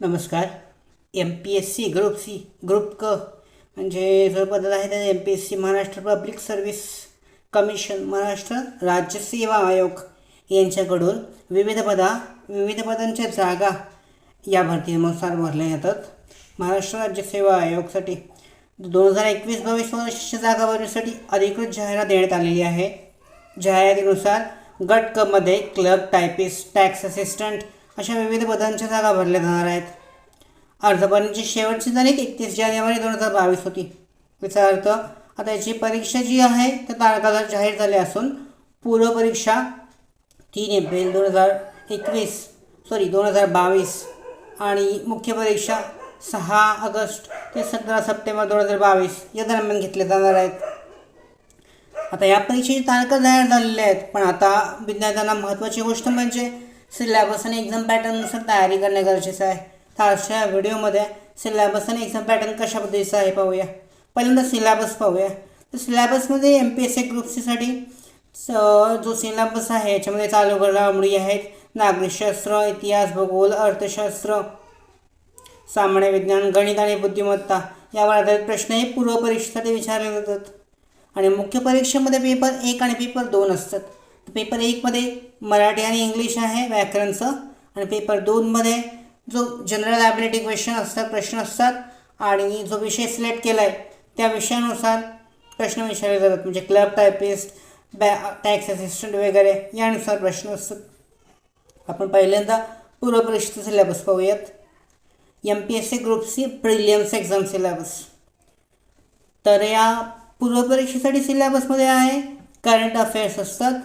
नमस्कार. MPSC group C group क म्हणजे जो पद्धत आहे त्या MPSC Maharashtra public service commission Maharashtra राज्य सेवा आयोग यांच्याकडून विविध पदांच्या जागा या भरतीनुसार भरल्या जातात. महाराष्ट्र राज्य सेवा आयोगसाठी 2021-22 वर्षाच्या जागा भरण्यासाठी अधिकृत जाहिरात देण्यात आलेली आहे. जाहिरातीनुसार गट क मध्ये क्लर्क, टायपिस्ट, टॅक्स असिस्टंट अशा विविध पदांच्या जागा भरल्या जाणार आहेत. अर्ज भरण्याची शेवटची तारीख 31 जानेवारी 2022 होती. याचा अर्थ आता याची परीक्षा जी आहे त्या तारखा जाहीर झाल्या असून पूर्व परीक्षा 3 एप्रिल 2022 आणि मुख्य परीक्षा 6 ऑगस्ट ते 17 सप्टेंबर 2022 या दरम्यान घेतल्या जाणार आहेत. आता या परीक्षेची तारखा जाहीर झालेल्या आहेत, पण आता विद्यार्थ्यांना महत्त्वाची गोष्ट म्हणजे सिलेबस आणि एक्झाम पॅटर्ननुसार तयारी करणे गरजेचं आहे. तर आजच्या व्हिडिओमध्ये सिलेबस आणि एक्झाम पॅटर्न कशा पद्धतीचं आहे पाहूया. पहिल्यांदा सिलेबस पाहूया. तर सिलेबसमध्ये MPSC ग्रुप सीसाठी जो सिलेबस आहे याच्यामध्ये चालू घडामोडी आहेत. नागरिकशास्त्र, इतिहास, भूगोल, अर्थशास्त्र, सामान्य विज्ञान, गणित आणि बुद्धिमत्ता यावर आधारित प्रश्न हे पूर्व परीक्षेसाठी विचारले जातात. आणि मुख्य परीक्षेमध्ये पेपर 1 आणि पेपर 2 असतात. पेपर 1 मध्ये मराठी आणि इंग्लिश आहे व्याकरणचं, आणि पेपर 2 मध्ये जो जनरल ॲबिलिटी प्रश्न असतात आणि जो विषय सिलेक्ट केला आहे त्या विषयानुसार प्रश्न विचारले जातात. म्हणजे क्लर्क, टायपिस्ट, टॅक्स असिस्टंट वगैरे यानुसार प्रश्न असतात. आपण पहिल्यांदा पूर्व परीक्षेचा सिलेबस पाहूयात. MPSC group C prelims exam syllabus. तर या पूर्व परीक्षेसाठी सिलेबसमध्ये आहे करंट अफेअर्स असतात,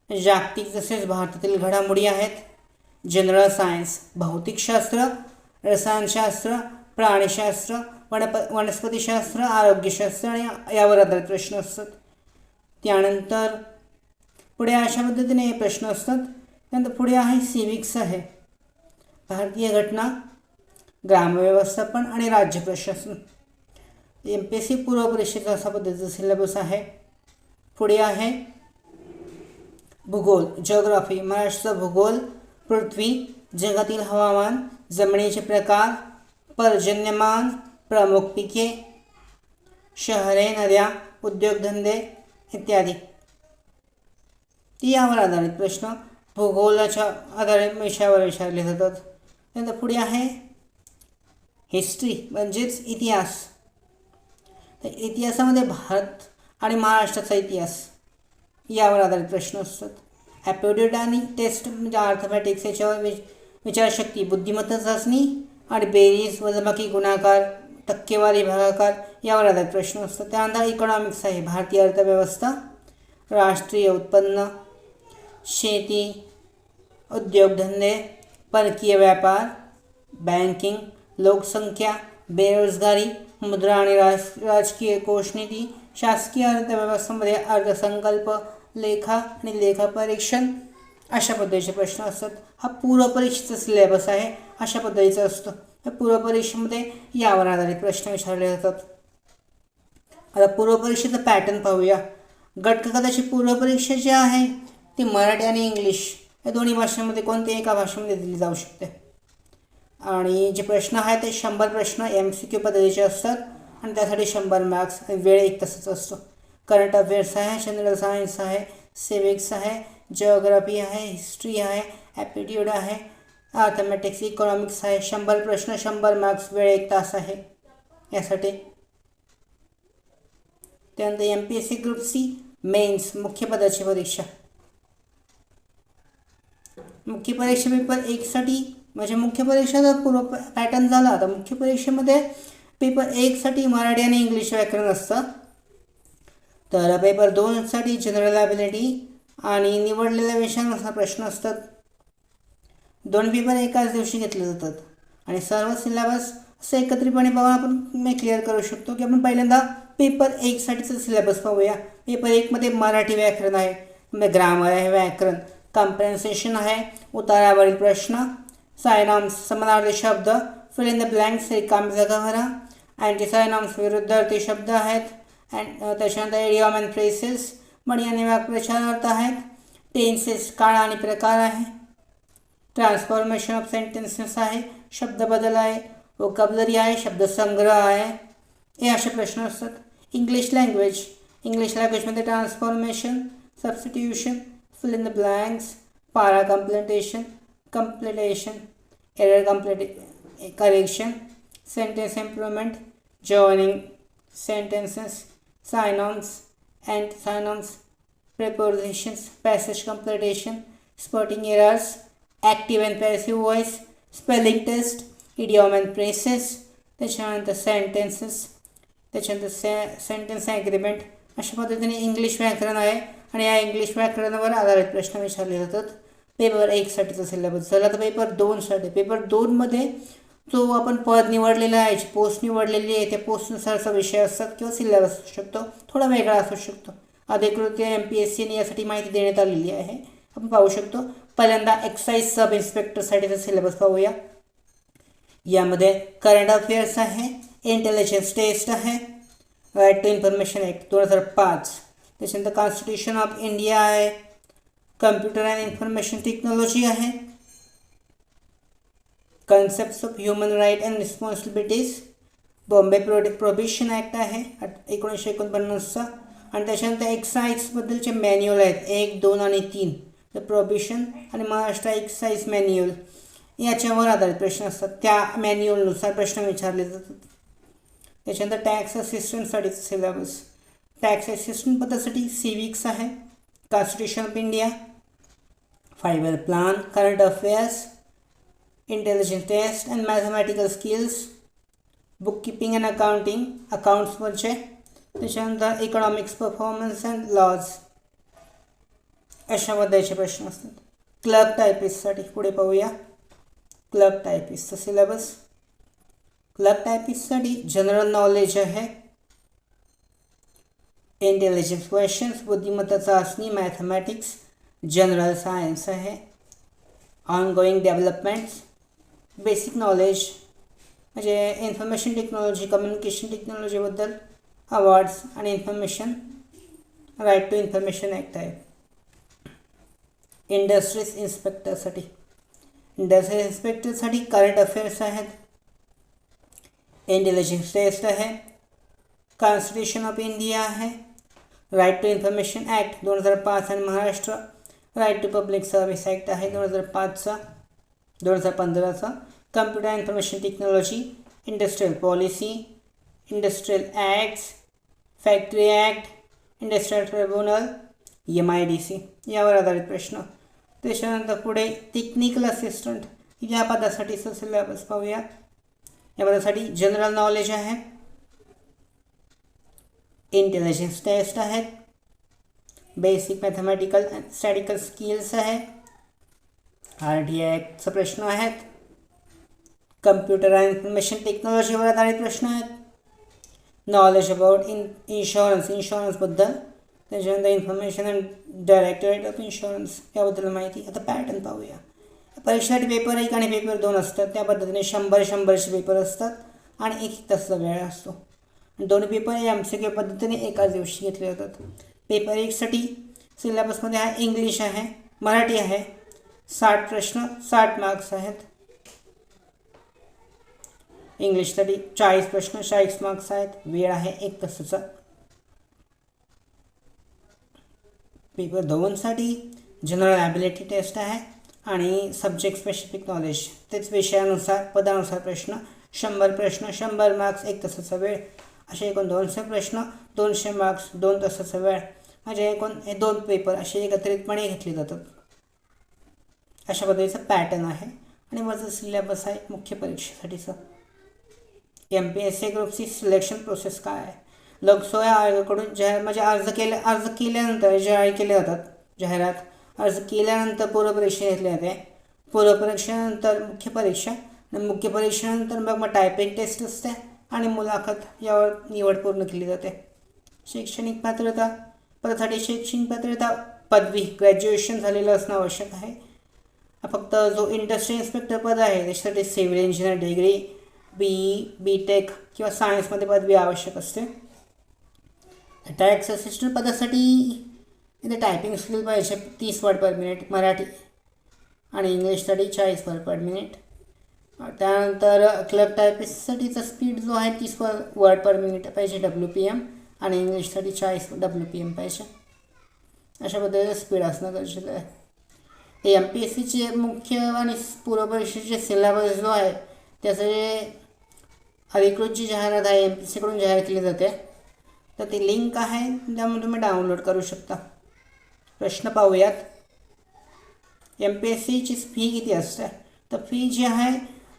जागतिक तसेच भारतातील घडामोडी आहेत, जनरल सायन्स, भौतिकशास्त्र, रसायनशास्त्र, प्राणीशास्त्र, वनस्पतीशास्त्र, आरोग्यशास्त्र आणि यावर आधारित प्रश्न असतात. त्यानंतर पुढे अशा पद्धतीने हे प्रश्न असतात. त्यानंतर पुढे आहे सिविक्स आहे, भारतीय घटना, ग्रामव्यवस्थापन आणि राज्य प्रशासन. MPSC पूर्व परीक्षेचा असा पद्धतीचा सिलेबस आहे. पुढे आहे भूगोल, जिओग्राफी, महाराष्ट्राचा भूगोल, पृथ्वी, जगातील हवामान, जमिनीचे प्रकार, पर्जन्यमान, प्रमुख पिके, शहरे, नद्या, उद्योगधंदे इत्यादी. यावर आधारित प्रश्न भूगोलाच्या आधारित विषयावर विचारले जातात. त्यानंतर पुढे आहे हिस्ट्री म्हणजेच इतिहास. तर इतिहासामध्ये भारत आणि महाराष्ट्राचा इतिहास यावर आधारित प्रश्न असतात. ॲप्टिट्यूड आणि टेस्ट म्हणजे अर्थमॅटिक्स याच्यावर विचारशक्ती, बुद्धिमत्ता चाचणी आणि बेरीज, वजाबाकी, गुणाकार, टक्केवारी, भागाकार यावर आधारित प्रश्न असतात. त्यानंतर इकॉनॉमिक्स आहे, भारतीय अर्थव्यवस्था, राष्ट्रीय उत्पन्न, शेती, उद्योगधंदे, परकीय व्यापार, बँकिंग, लोकसंख्या, बेरोजगारी, मुद्रा आणि राजकीय कोषनीती, शासकीय अर्थव्यवस्थेमध्ये अर्थसंकल्प, लेखा आणि लेखापरीक्षण अशा पद्धतीचे प्रश्न असतात. हा पूर्व परीक्षेचा सिलेबस आहे, अशा पद्धतीचा असतो. या पूर्व परीक्षेमध्ये यावर आधारित प्रश्न विचारले जातात. आता पूर्व परीक्षेचा पॅटर्न पाहूया. गट क पूर्व परीक्षा जी आहे ती मराठी आणि इंग्लिश या दोन्ही भाषांमध्ये कोणत्याही एका भाषेमध्ये दिली जाऊ शकते. आणि जे प्रश्न आहेत ते 100 प्रश्न MCQ पद्धतीचे असतात आणि त्यासाठी 100 मार्क्स आणि वेळ 1 तासाचा असतो. करंट अफेअर्स आहे, जनरल सायन्स आहे, सिविक्स आहे, जिओग्राफी आहे, हिस्ट्री आहे, ॲप्टिट्यूड आहे, अर्थमॅटिक्स, इकॉनॉमिक्स आहे. 100 प्रश्न, 100 मार्क्स, वेळ 1 तास आहे यासाठी. त्यानंतर MPSC ग्रुप सी मेन्स मुख्य पदाची परीक्षा. मुख्य परीक्षा पेपर 1 साठी म्हणजे मुख्य परीक्षेचा पूर्व पॅटर्न झाला. तर मुख्य परीक्षेमध्ये पेपर 1 साठी मराठी आणि इंग्लिश व्याकरण असतं. तर पेपर 2 साठी जनरल ॲबिलिटी आणि निवडलेल्या विषयानुसार प्रश्न असतात. 2 पेपर एकाच दिवशी घेतले जातात आणि सर्व सिलेबस असं एकत्रितपणे पाहून आपण क्लिअर करू शकतो की आपण पहिल्यांदा पेपर 1 साठीचं सिलेबस पाहूया. पेपर 1 मध्ये मराठी व्याकरण आहे, ग्रामर आहे, व्याकरण, कॉम्प्रेन्सेशन आहे, उतारावरील प्रश्न, सायनॉम्स, समानार्थी शब्द, फिल इन द ब्लँक्स रिकामी जागा भरा, अँटीसायनॉम्स विरुद्धार्थी शब्द आहेत, त्याच्यानंतर इडियॉम अँड फ्रेसेस, म्हणी आणि वाक्प्रचारार्थ आहेत, टेन्सेस काळ आणि प्रकार आहे, ट्रान्सफॉर्मेशन ऑफ सेंटेन्सेस आहे, शब्दबदल आहे, वोकॅब्युलरी आहे, शब्दसंग्रह आहे, हे असे प्रश्न असतात. इंग्लिश लँग्वेजमध्ये transformation, substitution, fill in the blanks, para completion, error correction, sentence improvement, joining sentences, synonyms, and prepositions, passage completion, spotting errors, active and passive voice, spelling test, idiom and phrases, त्याच्यानंतर sentence agreement. अशा पद्धतीने English व्याकरण आहे आणि या English व्याकरणावर आधारित प्रश्न विचारले जातात. पेपर 1साठीचा सिलेबस झाला. तर पेपर 2साठी, पेपर 2मध्ये जो आपण पद निवडलेला आहे, जी पोस्ट निवडलेली आहे, त्या पोस्टनुसारचा विषय असतात किंवा सिलेबस असू शकतो, थोडा वेगळा असू शकतो. अधिकृत MPSCने यासाठी माहिती देण्यात आलेली आहे, आपण पाहू शकतो. पहिल्यांदा एक्साईज सब इन्स्पेक्टरसाठीचा सिलेबस पाहूया. यामध्ये करंट अफेअर्स आहे, इंटेलिजन्स टेस्ट आहे, राईट टू इन्फॉर्मेशन ॲक्ट 2005, त्याच्यानंतर कॉन्स्टिट्यूशन ऑफ इंडिया आहे, कम्प्युटर अँड इन्फॉर्मेशन टेक्नॉलॉजी आहे, concepts of human right and responsibilities, Bombay prohibition act आहे 1949चा, आणि त्याच्यानंतर एक्साईजबद्दलचे मॅन्युअल आहेत 1, 2 आणि 3, तर प्रोहिबिशन आणि महाराष्ट्र एक्साईज मॅन्युअल याच्यावर आधारित प्रश्न असतात. त्या मॅन्युअलनुसार प्रश्न विचारले जातात. त्याच्यानंतर टॅक्स असिस्टंटसाठीचं सिलेबस, टॅक्स असिस्टंट पदासाठी सिविक्स आहे, constitution of India, 5 year plan, current affairs, intelligence test and mathematical skills, book keeping and अकाउंट्सवरचे, त्याच्यानंतर इकॉनॉमिक्स, परफॉर्मन्स अँड लॉज, अशा पद्धतीचे प्रश्न असतात. क्लर्क टायपिस्टसाठी पुढे पाहूया. क्लर्क टायपिस्टचा सिलेबस, क्लर्क टायपिस्टसाठी जनरल नॉलेज आहे, इंटेलिजन्स क्वेश्चन्स, बुद्धिमत्ता चाचणी, मॅथमॅटिक्स, जनरल सायन्स आहे, ऑनगोईंग डेव्हलपमेंट्स, बेसिक नॉलेज म्हणजे इन्फॉर्मेशन टेक्नॉलॉजी, कम्युनिकेशन टेक्नॉलॉजीबद्दल, अवॉर्ड्स आणि information, right to information act आहे. इंडस्ट्रीज इन्स्पेक्टरसाठी करंट अफेअर्स आहेत, इंटेलिजन्स टेस्ट आहे, कॉन्स्टिट्यूशन ऑफ इंडिया आहे, राईट टू इन्फॉर्मेशन ॲक्ट 2005 आणि Maharashtra right to public service act आहे 2015चा, computer information technology, industrial policy, industrial acts, factory act, industrial tribunal, MIDC यावर आधारित प्रश्न. त्याच्यानंतर पुढे टेक्निकल असिस्टंट या पदासाठीचा सिलेबस पाहूया. या पदासाठी जनरल नॉलेज आहे, इंटेलिजन्स टेस्ट आहेत, बेसिक मॅथमॅटिकल अँड स्टॅटिकल स्किल्स आहे, RTI ॲक्टचा प्रश्न आहेत, कम्प्युटर अँड इन्फॉर्मेशन टेक्नॉलॉजीवर आधारित प्रश्न आहेत, नॉलेज अबाउट इन्शुरन्सबद्दल, त्याच्यानंतर information and directorate of insurance याबद्दल माहिती. आता पॅटर्न पाहूया. परीक्षेसाठी पेपर 1 आणि पेपर 2 असतात. त्या पद्धतीने 100-100चे पेपर असतात आणि 1 तासाचा वेळ असतो. दोन्ही पेपर MCQ पद्धतीने एकाच दिवशी घेतले जातात. पेपर 1साठी सिलेबसमध्ये आहे इंग्लिश आहे, मराठी आहे, 60 प्रश्न, 60 मार्क्स आहेत. इंग्लिशसाठी 40 प्रश्न, 40 मार्क्स आहेत, वेळ आहे 1 तासाचा. पेपर 2साठी जनरल ॲबिलिटी टेस्ट आहे आणि सब्जेक्ट स्पेसिफिक नॉलेज, तेच विषयानुसार पदानुसार प्रश्न, 100 प्रश्न, 100 मार्क्स, 1 तासाचा वेळ, असे एकूण 200 प्रश्न, 200 मार्क्स, 2 तासाचा वेळ, म्हणजे एकूण हे 2 पेपर असे एकत्रितपणे घेतले जातात. अशा पद्धतीचा पॅटर्न आहे आणि माझं सिलेबस आहे मुख्य परीक्षेसाठीचं. MPSC ग्रुपची सिलेक्शन प्रोसेस काय आहे? लोकसेवा आयोगाकडून अर्ज केल्यानंतर जाहीर केले जातात. जाहिरात अर्ज केल्यानंतर पूर्वपरीक्षा घेतली जाते. पूर्वपरीक्षेनंतर मुख्य परीक्षा आणि मुख्य परीक्षेनंतर मग टायपिंग टेस्ट असते आणि मुलाखत यावर निवड पूर्ण केली जाते. शैक्षणिक पात्रता पदासाठी शैक्षणिक पात्रता पदवी ग्रॅज्युएशन झालेलं असणं आवश्यक आहे. फक्त जो इंडस्ट्री इन्स्पेक्टर पद आहे त्याच्यासाठी सिव्हिल इंजिनियर डिग्री, BTech किंवा सायन्समध्ये पदवी आवश्यक असते. टॅक्स असिस्टंट पदासाठी इथे टायपिंग स्किल पाहिजे 30 वर्ड पर मिनिट मराठी आणि इंग्लिशसाठी 40 वर्ड पर मिनिट. त्यानंतर क्लब टायपिस्टसाठीचा स्पीड जो आहे 30 वर्ड पर मिनिट पाहिजे WPM आणि इंग्लिशसाठी 40 WPM पाहिजे. अशा पद्धतीचं स्पीड असणं गरजेचं आहे. हे MPSCचे मुख्य आणि पूर्व परीक्षेचे सिलेबस जो आहे त्याचं जे अधिकृत जी जाहिरात आहे MPSCकडून जाहीर केली जाते, तर ती लिंक आहे, त्यामुळे तुम्ही डाउनलोड करू शकता. प्रश्न पाहूयात. MPSCची फी किती असते? तर फी जी आहे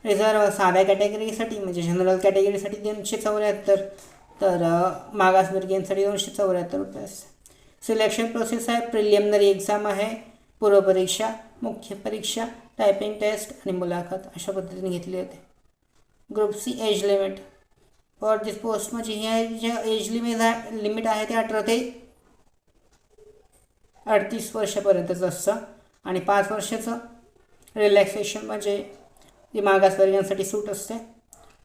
रिझर्व साध्या कॅटेगरीसाठी म्हणजे जनरल कॅटेगरीसाठी 274, तर मागासवर्गीयांसाठी 274 रुपये असते. सिलेक्शन प्रोसेस आहे, प्रिलिमिनरी एक्झाम आहे, पूर्वपरीक्षा, मुख्य परीक्षा, टायपिंग टेस्ट आणि मुलाखत अशा पद्धतीने घेतली जाते. Group C age limit for this post म्हणजे ही आहे जे एज लिमिट आहे ते 18 ते 38 वर्षापर्यंतचं असतं आणि 5 वर्षाचं रिलॅक्सेशन म्हणजे ती मागासवर्गीयांसाठी सूट असते.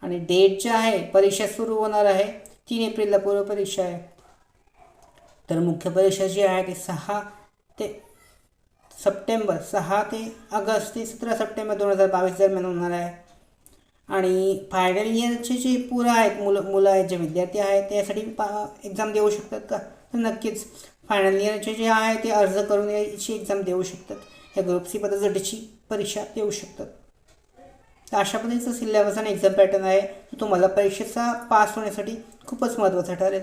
आणि डेट जे आहे परीक्षा सुरू होणार आहे 3 एप्रिलला पूर्वपरीक्षा आहे, तर मुख्य परीक्षा जी आहे ती 6 ते ऑगस्ट ते 17 सप्टेंबर 2022 दरम्यान होणार आहे. आणि फायनल इयरचे जे मुलं आहेत, जे विद्यार्थी आहेत त्यासाठी एक्झाम देऊ शकतात का? तर नक्कीच फायनल इयरचे जे आहे ते अर्ज करून याची एक्झाम देऊ शकतात. या ग्रुप सी पदासाठीची परीक्षा देऊ शकतात. तर अशा पद्धतीचं सिलेबस आणि एक्झाम पॅटर्न आहे, तो तुम्हाला परीक्षेचा पास होण्यासाठी खूपच महत्त्वाचा ठरेल.